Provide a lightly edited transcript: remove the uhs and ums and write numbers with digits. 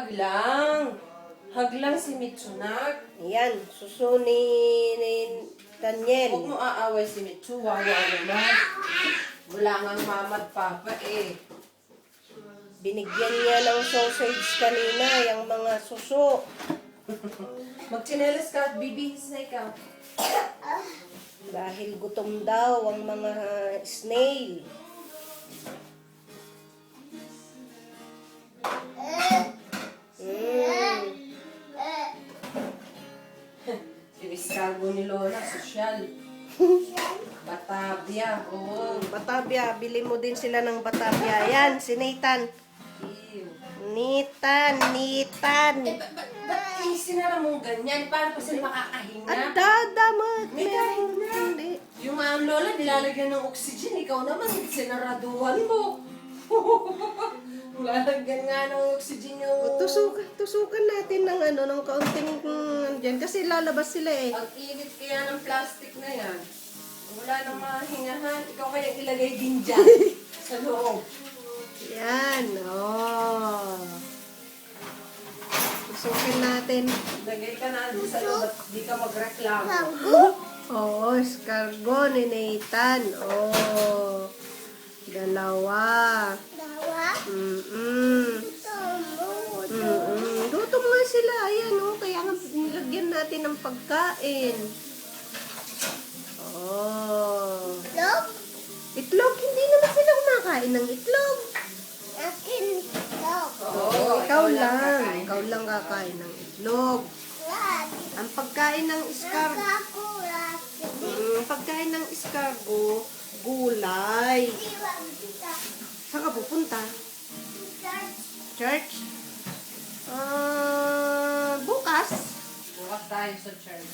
Haglang. Haglang si Mitsunak. Ayan, suso ni Daniel. Huwag mo aaway si Mitsu. Wawa naman. Wala ngang mama at papa eh. Binigyan niya ng sausage kanina, yung mga suso. Magchinelas ka at bibihis na ikaw. Dahil gutom daw ang mga snail. Ibiskargo ni Lola, sosyal. Batavia, oo. Batavia, bili mo din sila ng Batavia. Yan, si Nathan. Ew. Nitan. Ba't sinara mong ganyan? Paano pa sila makakahinga? At dadamat. May kahit na. Hindi. Yung ang Lola, nilalagyan ng oxygen. Ikaw naman, sinaraduhan mo. Lalagyan nga ng oxygen yung... Tusukan natin ng ng kaunting dyan. Kasi lalabas sila eh. Ang init kaya ng plastic na yan. Wala nang mahingahan. Ikaw kaya ilagay din dyan. Sa loob. Yan, oh. Tusukin natin. Lagay ka na doon sa loob at di ka magreklamo. Oo, escargot ni Nathan. Oh. Dalawa. Gutom nga sila. Ayan, oh. Kaya nga nilagyan natin ng pagkain. Oh. Itlog? Hindi naman sila kumakain ng itlog. Oo, Ikaw lang. Ikaw lang kakain ng itlog. Ang pagkain ng escargot, gulay. Saan ka pupunta? Church? Bukas. Bukas tayo sa church.